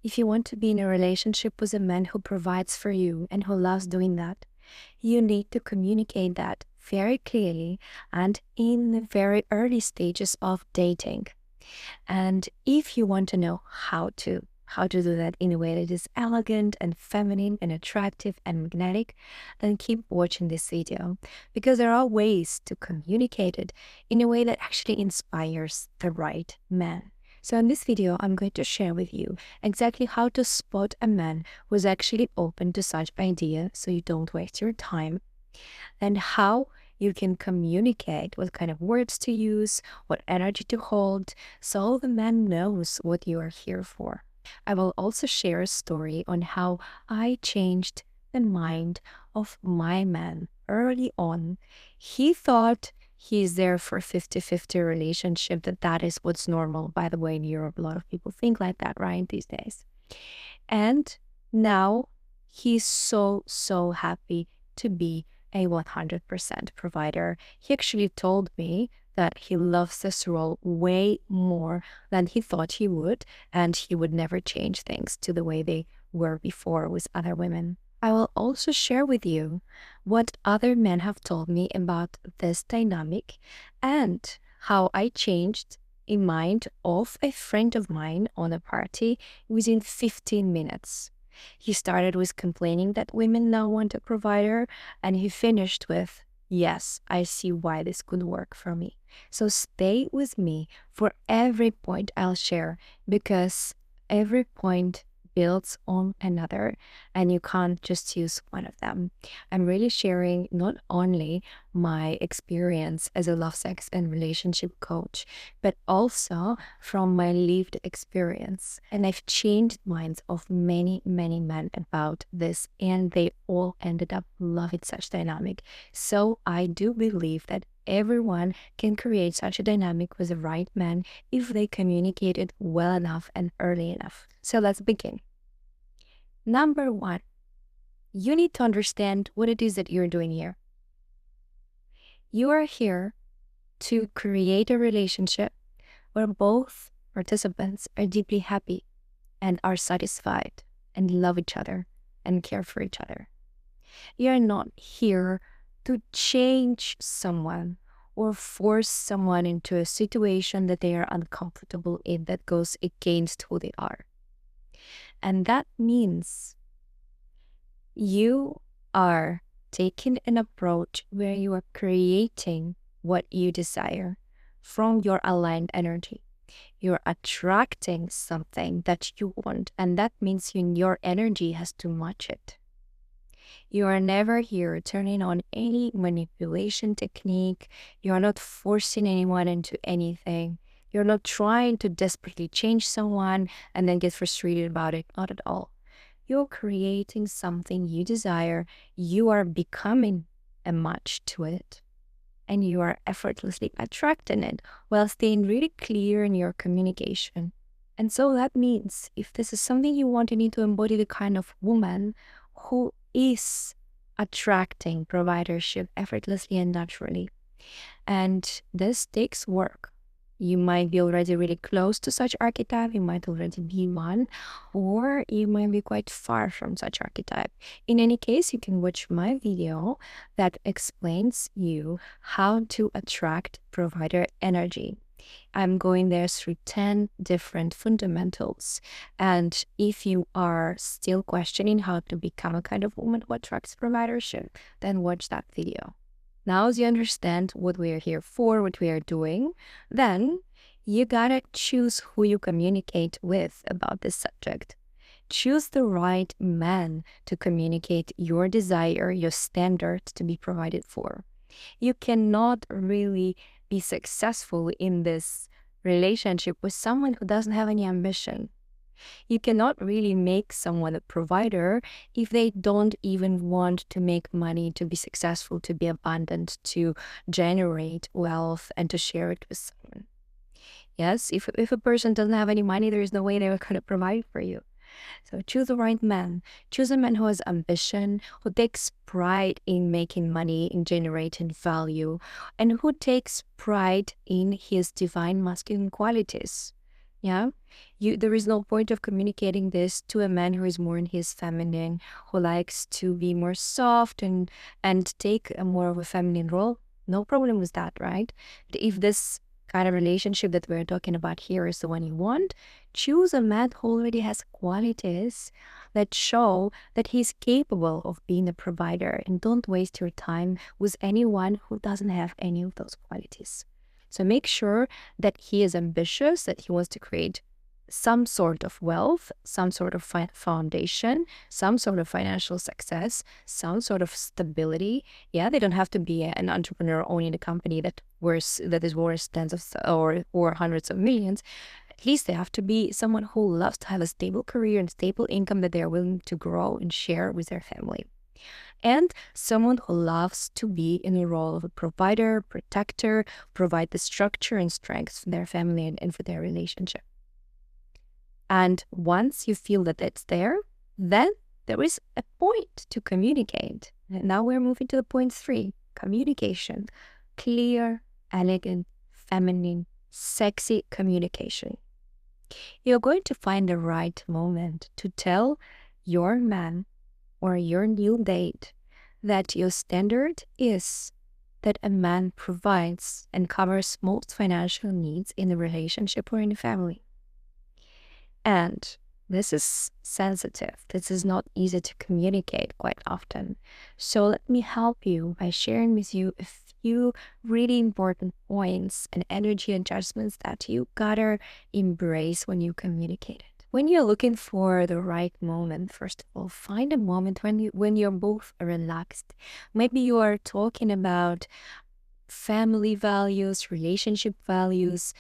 If you want to be in a relationship with a man who provides for you and who loves doing that, you need to communicate that very clearly and in the very early stages of dating. And if you want to know how to do that in a way that is elegant and feminine and attractive and magnetic, then keep watching this video because there are ways to communicate it in a way that actually inspires the right man. So in this video, I'm going to share with you exactly how to spot a man who is actually open to such idea so you don't waste your time, and how you can communicate, what kind of words to use, what energy to hold, so the man knows what you are here for. I will also share a story on how I changed the mind of my man early on. He thought he's there for 50-50 relationship, that is what's normal. By the way, in Europe, a lot of people think like that, right, these days. And now he's so happy to be a 100% provider. He actually told me that he loves this role way more than he thought he would, and he would never change things to the way they were before with other women. I will also share with you what other men have told me about this dynamic and how I changed a mind of a friend of mine on a party within 15 minutes. He started with complaining that women now want a provider, and he finished with, "Yes, I see why this could work for me." So stay with me for every point I'll share, because every point builds on another and you can't just use one of them. I'm really sharing not only my experience as a love, sex, and relationship coach, but also from my lived experience. And I've changed minds of many men about this, and they all ended up loving such dynamic. So I do believe that everyone can create such a dynamic with the right man if they communicate it well enough and early enough. So let's begin. Number one, you need to understand what it is that you're doing here. You are here to create a relationship where both participants are deeply happy and are satisfied and love each other and care for each other. You're not here to change someone or force someone into a situation that they are uncomfortable in, that goes against who they are. And that means you are taking an approach where you are creating what you desire from your aligned energy. You're attracting something that you want, and that means your energy has to match it. You are never here turning on any manipulation technique. You are not forcing anyone into anything. You're not trying to desperately change someone and then get frustrated about it. Not at all. You're creating something you desire. You are becoming a match to it. And you are effortlessly attracting it while staying really clear in your communication. And so that means if this is something you want, you need to embody the kind of woman who is attracting providership effortlessly and naturally. And this takes work. You might be already really close to such archetype, you might already be one, or you might be quite far from such archetype. In any case, you can watch my video that explains you how to attract provider energy. I'm going there through 10 different fundamentals. And if you are still questioning how to become a kind of woman who attracts providership, then watch that video. Now, as you understand what we are here for, what we are doing, then you gotta choose who you communicate with about this subject. Choose the right man to communicate your desire, your standard to be provided for. You cannot really be successful in this relationship with someone who doesn't have any ambition. You cannot really make someone a provider if they don't even want to make money, to be successful, to be abundant, to generate wealth, and to share it with someone. Yes, if a person doesn't have any money, there is no way they're going to provide for you. So choose the right man. Choose a man who has ambition, who takes pride in making money, in generating value, and who takes pride in his divine masculine qualities. Yeah, there is no point of communicating this to a man who is more in his feminine, who likes to be more soft and take a more of a feminine role. No problem with that, right? But if this kind of relationship that we're talking about here is the one you want, choose a man who already has qualities that show that he's capable of being a provider, and don't waste your time with anyone who doesn't have any of those qualities. So make sure that he is ambitious, that he wants to create some sort of wealth, some sort of foundation, some sort of financial success, some sort of stability. Yeah, they don't have to be an entrepreneur owning a company that is worth tens of or hundreds of millions. At least they have to be someone who loves to have a stable career and stable income that they're willing to grow and share with their family, and someone who loves to be in the role of a provider, protector, provide the structure and strength for their family and for their relationship. And once you feel that it's there, then there is a point to communicate. And now we're moving to the point 3, communication. Clear, elegant, feminine, sexy communication. You're going to find the right moment to tell your man or your new date that your standard is that a man provides and covers most financial needs in a relationship or in a family. And this is sensitive. This is not easy to communicate quite often. So let me help you by sharing with you a few really important points and energy adjustments that you gotta embrace when you communicate it. When you're looking for the right moment, first of all, find a moment when you're both relaxed. Maybe you are talking about family values, relationship values,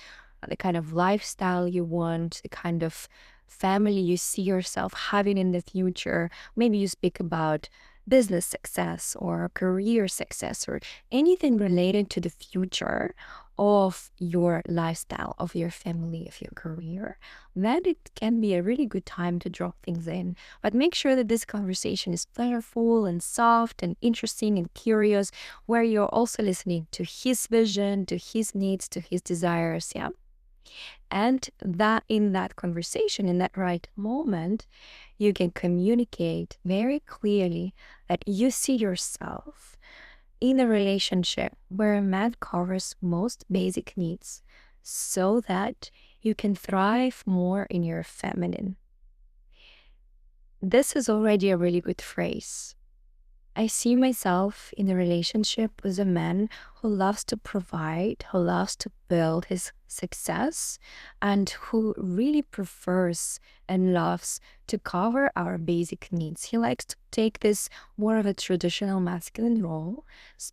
the kind of lifestyle you want, the kind of family you see yourself having in the future. Maybe you speak about business success or career success or anything related to the future of your lifestyle, of your family, of your career. Then it can be a really good time to drop things in. But make sure that this conversation is playful and soft and interesting and curious, where you're also listening to his vision, to his needs, to his desires. Yeah. And that in that conversation, in that right moment, you can communicate very clearly that you see yourself in a relationship where a man covers most basic needs so that you can thrive more in your feminine. This is already a really good phrase. I see myself in a relationship with a man who loves to provide, who loves to build his success, and who really prefers and loves to cover our basic needs. He likes to take this more of a traditional masculine role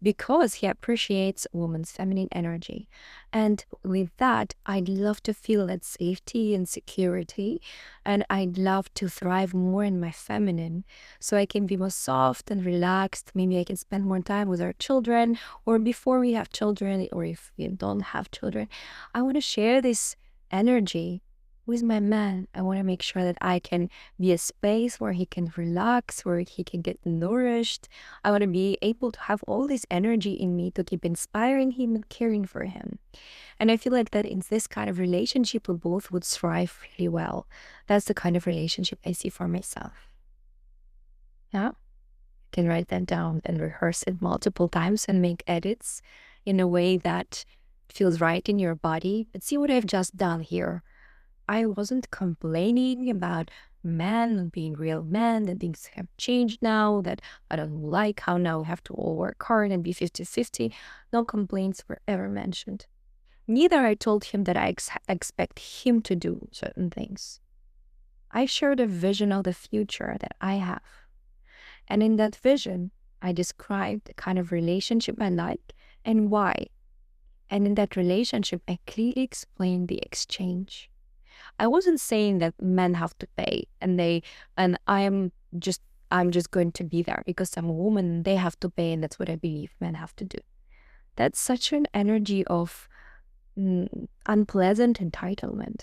because he appreciates a woman's feminine energy. And with that, I'd love to feel that safety and security, and I'd love to thrive more in my feminine so I can be more soft and relaxed. Maybe I can spend more time with our children, or before we have children, or if we don't have children. I want to share this energy with my man. I want to make sure that I can be a space where he can relax, where he can get nourished. I want to be able to have all this energy in me to keep inspiring him and caring for him. And I feel like that in this kind of relationship, we both would thrive really well. That's the kind of relationship I see for myself. Yeah. You can write that down and rehearse it multiple times and make edits in a way that feels right in your body. But see what I've just done here. I wasn't complaining about men and being real men, that things have changed now, that I don't like how now we have to all work hard and be 50-50. No complaints were ever mentioned. Neither I told him that I expect him to do certain things. I shared a vision of the future that I have. And in that vision, I described the kind of relationship I like and why. And in that relationship, I clearly explained the exchange. I wasn't saying that men have to pay and I'm just going to be there because I'm a woman and they have to pay, and that's what I believe men have to do. That's such an energy of unpleasant entitlement.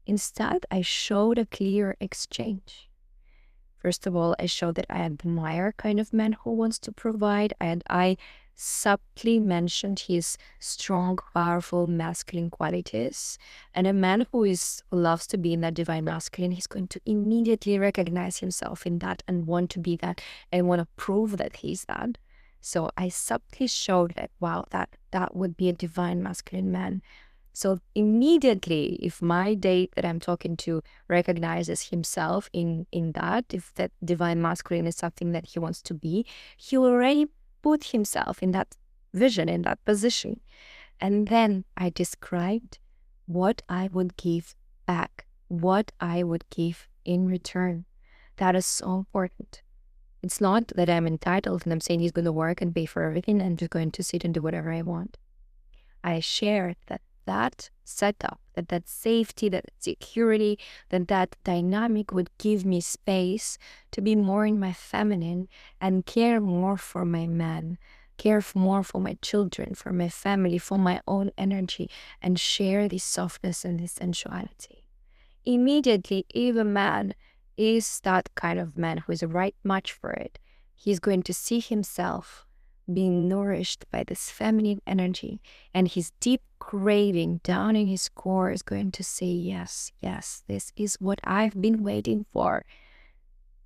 Instead, I showed a clear exchange. First of all, I showed that I admire kind of men who wants to provide, and I subtly mentioned his strong, powerful masculine qualities. And a man who loves to be in that divine masculine, he's going to immediately recognize himself in that and want to be that and want to prove that he's that. So I subtly showed that, wow, that would be a divine masculine man. So immediately, if my date that I'm talking to recognizes himself in that, if that divine masculine is something that he wants to be, he will already put himself in that vision, in that position. And then I described what I would give back, what I would give in return. That is so important. It's not that I'm entitled and I'm saying he's going to work and pay for everything and just going to sit and do whatever I want. I shared that setup, that safety, that security, that dynamic would give me space to be more in my feminine and care more for my man, care more for my children, for my family, for my own energy, and share this softness and this sensuality. Immediately, if a man is that kind of man who is a right match for it, he's going to see himself being nourished by this feminine energy, and his deep craving down in his core is going to say, yes, this is what I've been waiting for.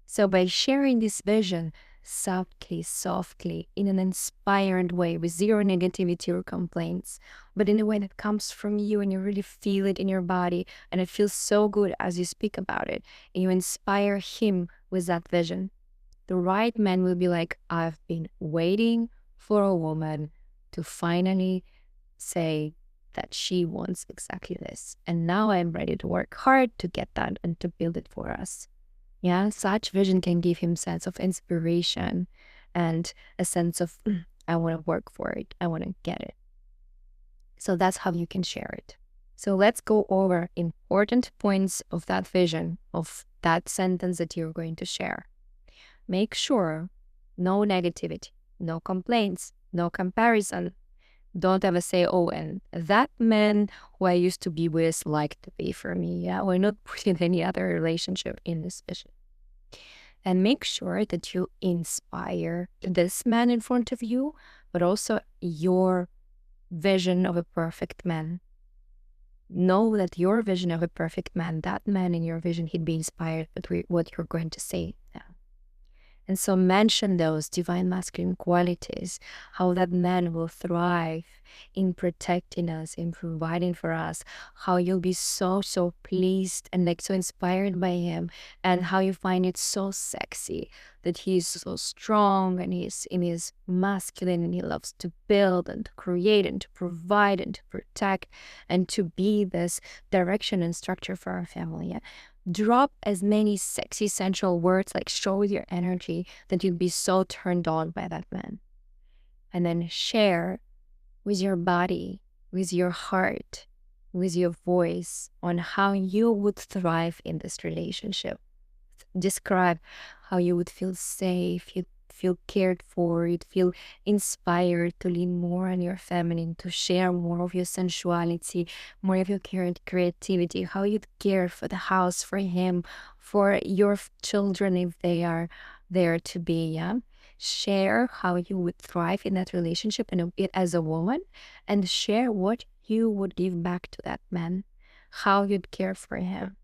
So by sharing this vision softly, in an inspired way with zero negativity or complaints, but in a way that comes from you and you really feel it in your body, and it feels so good as you speak about it, and you inspire him with that vision, the right man will be like, I've been waiting for a woman to finally say that she wants exactly this. And now I'm ready to work hard to get that and to build it for us. Yeah, such vision can give him a sense of inspiration and a sense of, I want to work for it. I want to get it. So that's how you can share it. So let's go over important points of that vision, of that sentence that you're going to share. Make sure no negativity, no complaints, no comparison. Don't ever say, oh, and that man who I used to be with liked to pay for me. Yeah, we're not putting any other relationship in this vision. And make sure that you inspire this man in front of you, but also your vision of a perfect man. Know that your vision of a perfect man, that man in your vision, he'd be inspired by what you're going to say. Yeah. And so mention those divine masculine qualities, how that man will thrive in protecting us, in providing for us, how you'll be so pleased and like so inspired by him, and how you find it so sexy that he's so strong and he's masculine and he loves to build and to create and to provide and to protect and to be this direction and structure for our family. Yeah? Drop as many sexy, sensual words, like show with your energy that you'll be so turned on by that man. And then share with your body, with your heart, with your voice on how you would thrive in this relationship. Describe how you would feel safe, you'd feel cared for, you'd feel inspired to lean more on your feminine, to share more of your sensuality, more of your creativity, how you'd care for the house, for him, for your children if they are there to be. Yeah, share how you would thrive in that relationship and as a woman, and share what you would give back to that man, how you'd care for him.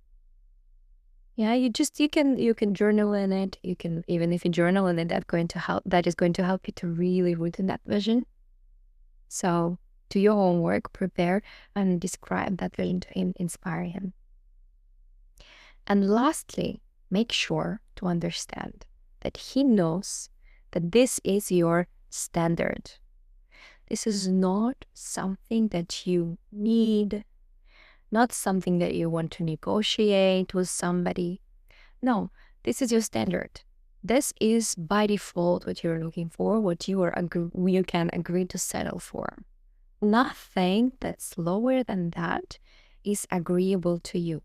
Yeah, you can journal in it. You can, even if you journal in it, that is going to help you to really root in that vision. So do your homework, prepare and describe that vision to him, inspire him. And lastly, make sure to understand that he knows that this is your standard. This is not something that you need, not something that you want to negotiate with somebody. No, this is your standard. This is by default what you're looking for, what you can agree to settle for. Nothing that's lower than that is agreeable to you.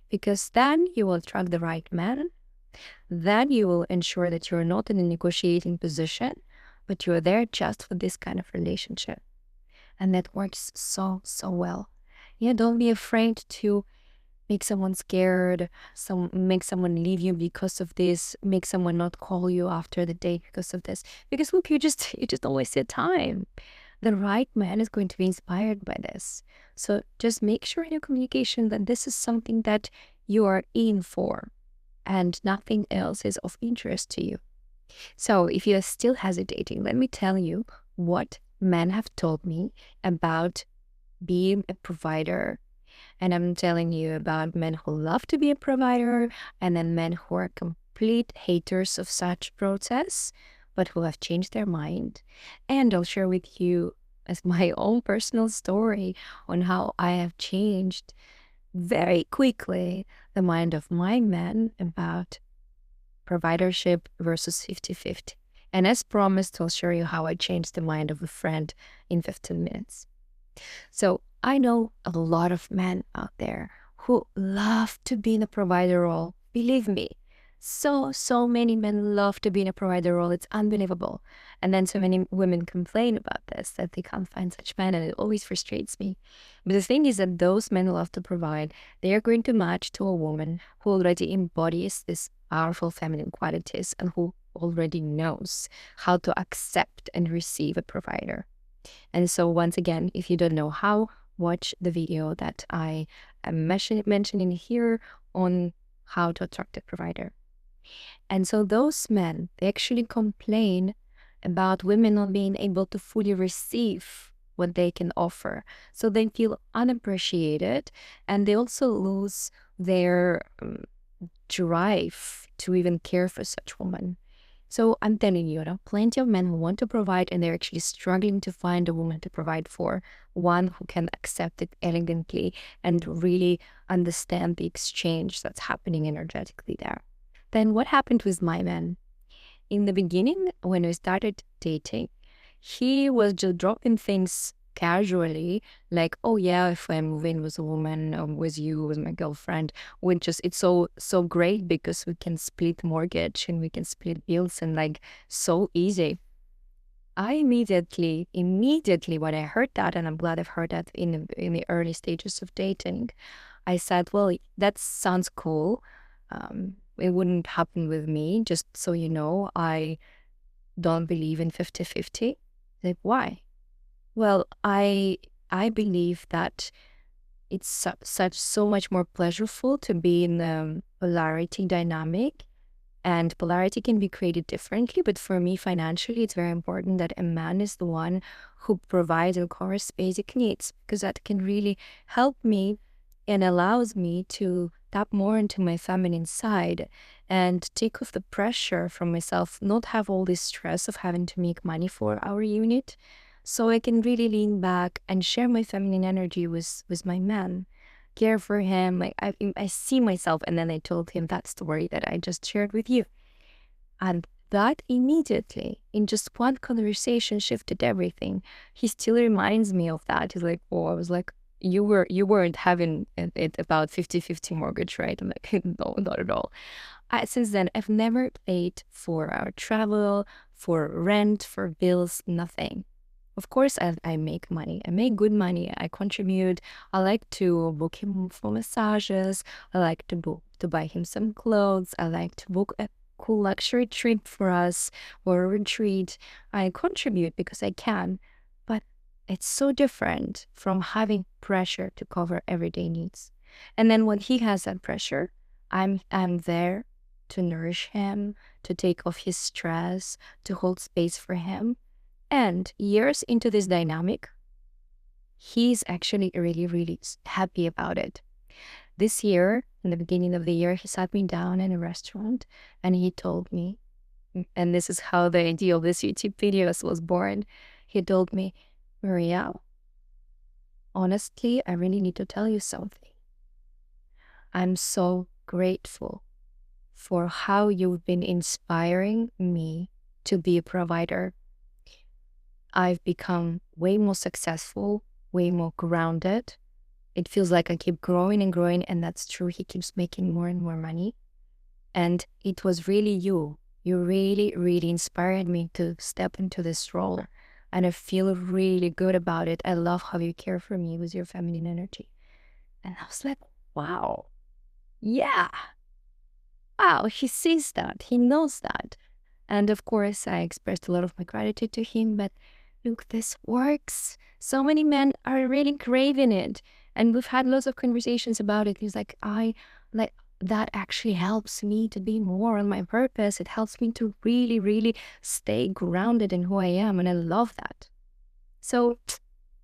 Because then you will attract the right man. Then you will ensure that you're not in a negotiating position, but you're there just for this kind of relationship. And that works so well. Yeah, don't be afraid to make someone scared, make someone leave you because of this, make someone not call you after the date because of this. Because look, you just don't waste your time. The right man is going to be inspired by this. So just make sure in your communication that this is something that you are in for and nothing else is of interest to you. So if you are still hesitating, let me tell you what men have told me about being a provider. And I'm telling you about men who love to be a provider and then men who are complete haters of such process, but who have changed their mind. And I'll share with you as my own personal story on how I have changed very quickly the mind of my men about providership versus 50-50. And as promised, I'll show you how I changed the mind of a friend in 15 minutes. So I know a lot of men out there who love to be in a provider role. Believe me, so many men love to be in a provider role. It's unbelievable. And then so many women complain about this, that they can't find such men, and it always frustrates me. But the thing is that those men who love to provide, they are going to match to a woman who already embodies these powerful feminine qualities and who already knows how to accept and receive a provider. And so once again, if you don't know how, watch the video that I am mentioning here on how to attract a provider. And so those men, they actually complain about women not being able to fully receive what they can offer. So they feel unappreciated, and they also lose their drive to even care for such women. So I'm telling you, there are plenty of men who want to provide and they're actually struggling to find a woman to provide for, one who can accept it elegantly and really understand the exchange that's happening energetically there. Then what happened with my man? In the beginning, when we started dating, he was just dropping things casually, like, oh yeah, if I move in with a woman or with you, with my girlfriend, it's so great because we can split mortgage and we can split bills and like so easy. I immediately when I heard that, and I'm glad I've heard that in the early stages of dating, I said, well, that sounds cool. It wouldn't happen with me. Just so you know, I don't believe in 50-50. Like, why? Well, I believe that it's so much more pleasurable to be in the polarity dynamic, and polarity can be created differently. But for me, financially, it's very important that a man is the one who provides and covers basic needs, because that can really help me and allows me to tap more into my feminine side and take off the pressure from myself, not have all this stress of having to make money for our unit. So I can really lean back and share my feminine energy with my man, care for him. Like I see myself, and then I told him that story that I just shared with you. And that immediately, in just one conversation, shifted everything. He still reminds me of that. He's like, oh, I was like, you weren't having it about 50-50 mortgage, right? I'm like, no, not at all. Since then, I've never paid for our travel, for rent, for bills, nothing. Of course, I make money. I make good money. I contribute. I like to book him for massages. I like to buy him some clothes. I like to book a cool luxury trip for us or a retreat. I contribute because I can, but it's so different from having pressure to cover everyday needs. And then when he has that pressure, I'm there to nourish him, to take off his stress, to hold space for him. And years into this dynamic, he's actually really, really happy about it. This year, in the beginning of the year, he sat me down in a restaurant and he told me, and this is how the idea of this YouTube videos was born. He told me, Maria, honestly, I really need to tell you something. I'm so grateful for how you've been inspiring me to be a provider. I've become way more successful, way more grounded. It feels like I keep growing and growing, and that's true. He keeps making more and more money. And it was really you. You really, really inspired me to step into this role. And I feel really good about it. I love how you care for me with your feminine energy. And I was like, wow, Yeah, wow, he sees that, he knows that. And of course, I expressed a lot of my gratitude to him, but look, this works. So many men are really craving it. And we've had lots of conversations about it. He's like, like, that actually helps me to be more on my purpose. It helps me to really, really stay grounded in who I am. And I love that. So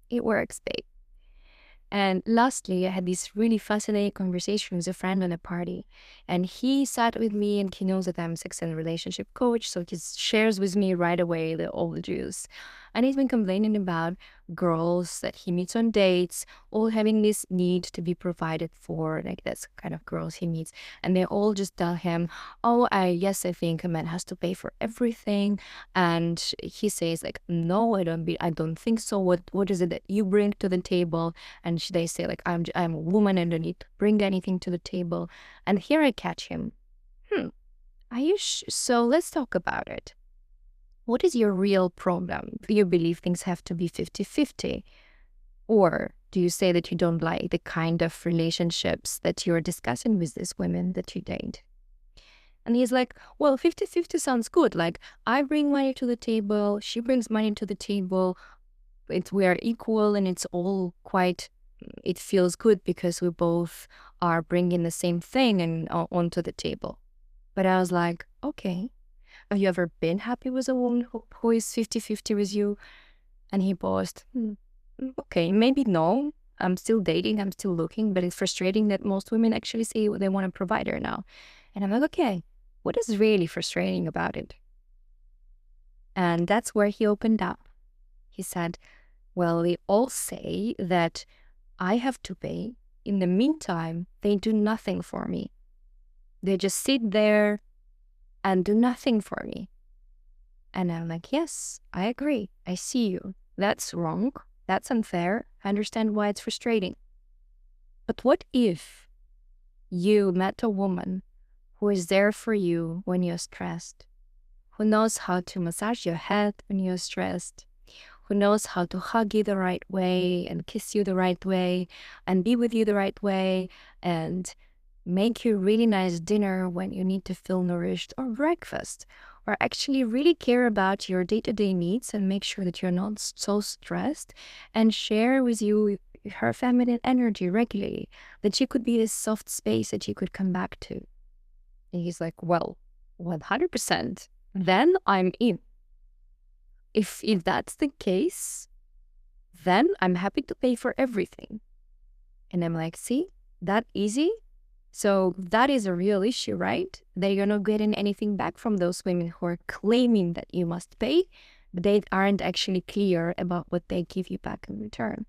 it works, babe. And lastly, I had this really fascinating conversation with a friend on a party. And he sat with me, and he knows that I'm a sex and relationship coach. So he shares with me right away all the juice. And he's been complaining about girls that he meets on dates, all having this need to be provided for. Like, that's the kind of girls he meets. And they all just tell him, oh, I think a man has to pay for everything. And he says, like, no, I don't think so. What is it that you bring to the table? And they say, like, I'm a woman and I don't need to bring anything to the table. And here I catch him. Are you so let's talk about it. What is your real problem? Do you believe things have to be 50-50? Or do you say that you don't like the kind of relationships that you're discussing with these women that you date? And he's like, well, 50-50 sounds good. Like, I bring money to the table, she brings money to the table. We are equal, and it's all quite, it feels good because we both are bringing the same thing and onto the table. But I was like, okay, have you ever been happy with a woman who is 50-50 with you? And he paused. Okay, maybe no. I'm still dating, I'm still looking, but it's frustrating that most women actually say they want a provider now. And I'm like, okay, what is really frustrating about it? And that's where he opened up. He said, well, they all say that I have to pay. In the meantime, they do nothing for me. They just sit there and do nothing for me. And I'm like, yes, I agree. I see you. That's wrong. That's unfair. I understand why it's frustrating. But what if you met a woman who is there for you when you're stressed, who knows how to massage your head when you're stressed, who knows how to hug you the right way and kiss you the right way and be with you the right way and make you really nice dinner when you need to feel nourished, or breakfast, or actually really care about your day-to-day needs and make sure that you're not so stressed, and share with you her feminine energy regularly, that she could be this soft space that you could come back to. And he's like, well, 100%, then I'm in. If that's the case, then I'm happy to pay for everything. And I'm like, see, that easy? So that is a real issue, right? That you're not getting anything back from those women who are claiming that you must pay, but they aren't actually clear about what they give you back in return.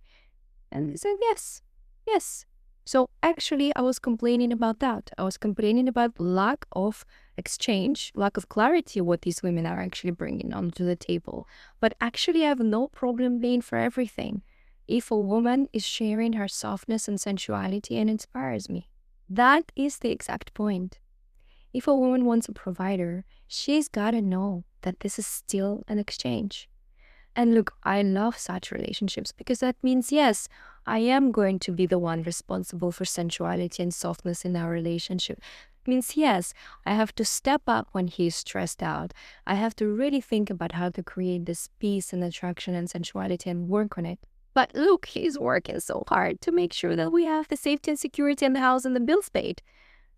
And they said, yes. So actually, I was complaining about that. I was complaining about lack of exchange, lack of clarity what these women are actually bringing onto the table. But actually, I have no problem paying for everything if a woman is sharing her softness and sensuality and inspires me. That is the exact point. If a woman wants a provider, she's got to know that this is still an exchange. And look, I love such relationships because that means, yes, I am going to be the one responsible for sensuality and softness in our relationship. It means, yes, I have to step up when he's stressed out. I have to really think about how to create this peace and attraction and sensuality and work on it. But look, he's working so hard to make sure that we have the safety and security in the house and the bills paid.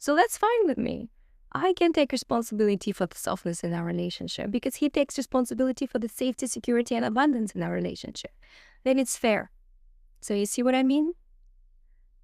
So that's fine with me. I can take responsibility for the softness in our relationship because he takes responsibility for the safety, security, and abundance in our relationship. Then it's fair. So you see what I mean?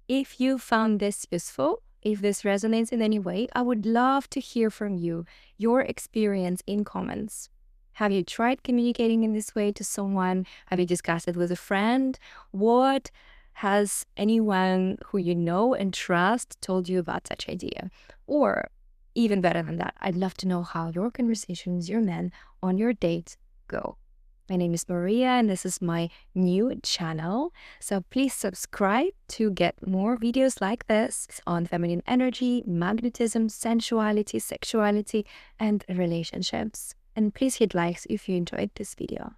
If you found this useful, if this resonates in any way, I would love to hear from you, your experience in comments. Have you tried communicating in this way to someone? Have you discussed it with a friend? What has anyone who you know and trust told you about such idea? Or even better than that, I'd love to know how your conversations, your men on your dates go. My name is Maria and this is my new channel. So please subscribe to get more videos like this on feminine energy, magnetism, sensuality, sexuality, and relationships. And please hit likes if you enjoyed this video.